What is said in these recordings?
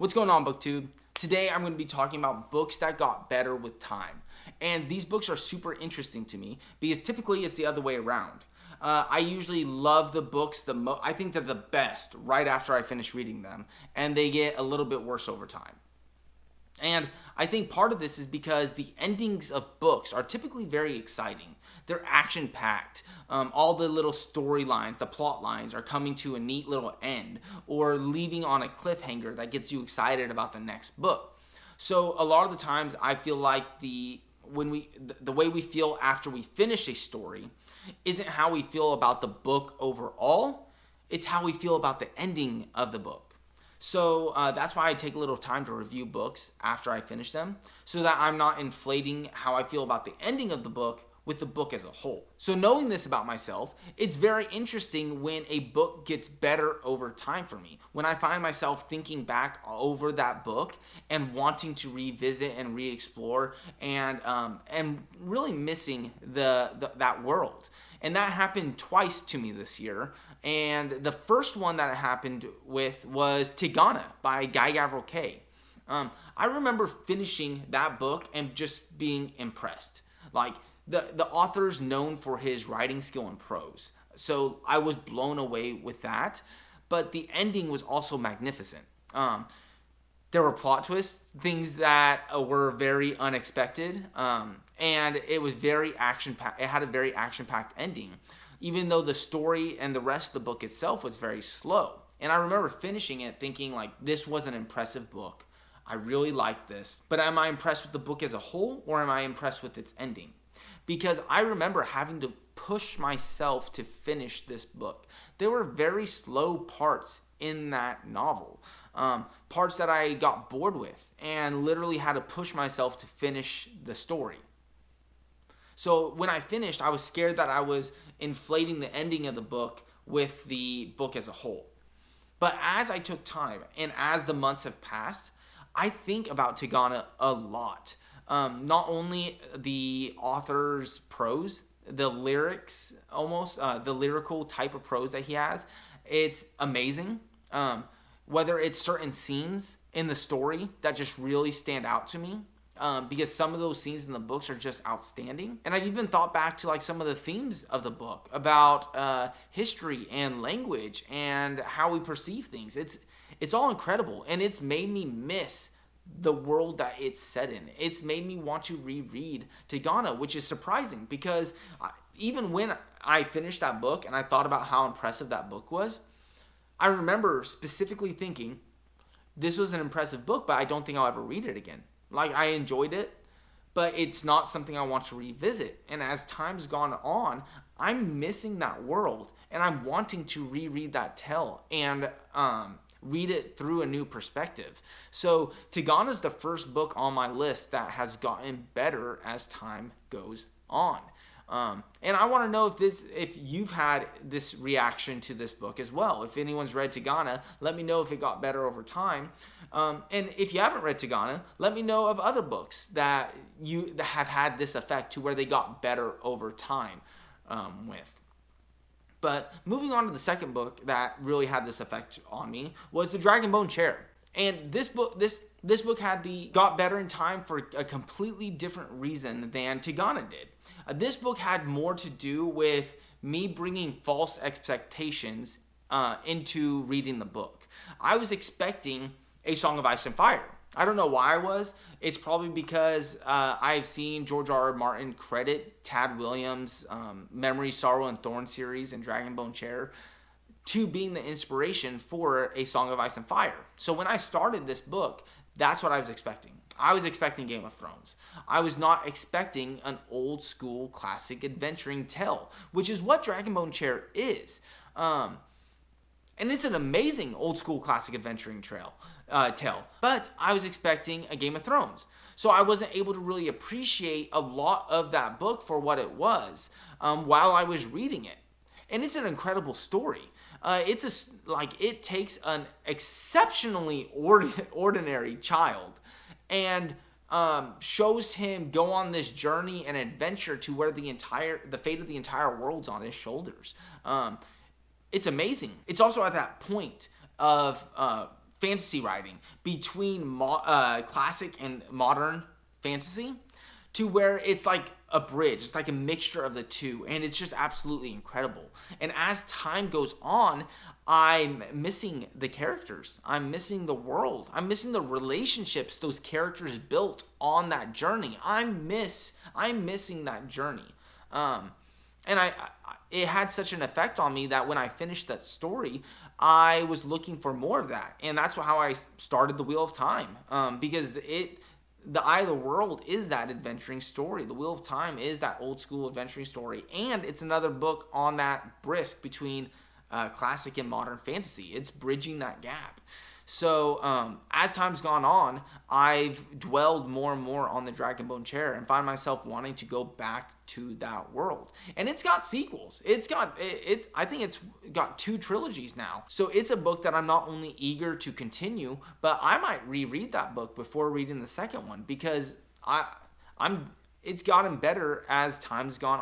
What's going on, BookTube? Today I'm going to be talking about books that got better with time. And these books are super interesting to me because typically it's the other way around. I usually love the books I think they're the best right after I finish reading them, and they get a little bit worse over time. And I think part of this is because the endings of books are typically very exciting. They're action packed. All the little storylines, the plot lines are coming to a neat little end or leaving on a cliffhanger that gets you excited about the next book. So a lot of the times I feel like the way we feel after we finish a story isn't how we feel about the book overall. It's how we feel about the ending of the book. So that's why I take a little time to review books after I finish them, so that I'm not inflating how I feel about the ending of the book with the book as a whole. So knowing this about myself, it's very interesting when a book gets better over time for me. When I find myself thinking back over that book and wanting to revisit and re-explore and really missing that world. And that happened twice to me this year. And the first one that it happened with was Tigana by Guy Gavriel Kay. I remember finishing that book and just being impressed. Like, the author's known for his writing skill and prose. So I was blown away with that. But the ending was also magnificent. There were plot twists, things that were very unexpected. And it was very action-packed. It had a very action-packed ending, even though the story and the rest of the book itself was very slow. And I remember finishing it thinking, like, this was an impressive book. I really liked this. But am I impressed with the book as a whole, or am I impressed with its ending? Because I remember having to push myself to finish this book. There were very slow parts in that novel, parts that I got bored with and literally had to push myself to finish the story. So when I finished, I was scared that I was inflating the ending of the book with the book as a whole. But as I took time and as the months have passed, I think about Tigana a lot. Not only the author's prose, the lyrics, almost the lyrical type of prose that he has, it's amazing. Whether it's certain scenes in the story that just really stand out to me, because some of those scenes in the books are just outstanding. And I've even thought back to like some of the themes of the book about history and language and how we perceive things. It's all incredible, and it's made me miss the world that it's set in. It's made me want to reread Tigana, which is surprising because even when I finished that book and I thought about how impressive that book was, I remember specifically thinking, this was an impressive book, but I don't think I'll ever read it again. Like, I enjoyed it, but it's not something I want to revisit. And as time's gone on, I'm missing that world, and I'm wanting to reread that tale and read it through a new perspective. So Tigana's the first book on my list that has gotten better as time goes on. And I want to know if you've had this reaction to this book as well. If anyone's read Tigana, let me know if it got better over time. And if you haven't read Tigana, let me know of other books that have had this effect to where they got better over time with. But moving on to the second book that really had this effect on me was the Dragonbone Chair. And this book got better in time for a completely different reason than Tigana did. This book had more to do with me bringing false expectations into reading the book. I was expecting A Song of Ice and Fire. I don't know why I was. It's probably because I've seen George R. R. Martin credit Tad Williams' Memory, Sorrow, and Thorn series and Dragonbone Chair to being the inspiration for A Song of Ice and Fire. So when I started this book, that's what I was expecting. I was expecting Game of Thrones. I was not expecting an old school classic adventuring tale, which is what Dragonbone Chair is. And it's an amazing old school classic adventuring tale. But I was expecting a Game of Thrones. So I wasn't able to really appreciate a lot of that book for what it was while I was reading it. And it's an incredible story. It takes an exceptionally ordinary child and shows him go on this journey and adventure to where the fate of the entire world's on his shoulders. It's amazing. It's also at that point of fantasy writing between classic and modern fantasy, to where it's like a bridge. It's like a mixture of the two, and it's just absolutely incredible. And as time goes on, I'm missing the characters. I'm missing the world. I'm missing the relationships those characters built on that journey. I'm missing that journey. And it had such an effect on me that when I finished that story, I was looking for more of that, and that's how I started the Wheel of Time. Because the Eye of the World is that adventuring story. The Wheel of Time is that old school adventuring story, and it's another book on that brisk between classic and modern fantasy. It's bridging that gap. So as time's gone on, I've dwelled more and more on the Dragonbone Chair and find myself wanting to go back to that world. And it's got sequels. I think it's got 2 trilogies now. So it's a book that I'm not only eager to continue, but I might reread that book before reading the second one, because it's gotten better as time's gone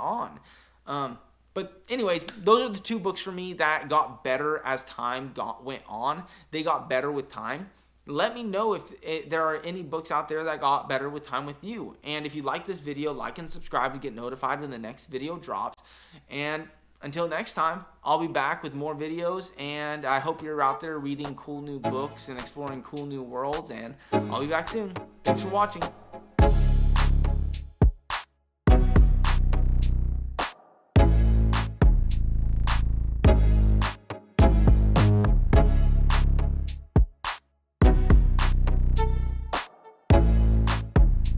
on. But anyways, those are the 2 books for me that got better as time went on. They got better with time. Let me know if there are any books out there that got better with time with you. And if you like this video, like and subscribe to get notified when the next video drops. And until next time, I'll be back with more videos. And I hope you're out there reading cool new books and exploring cool new worlds. And I'll be back soon. Thanks for watching.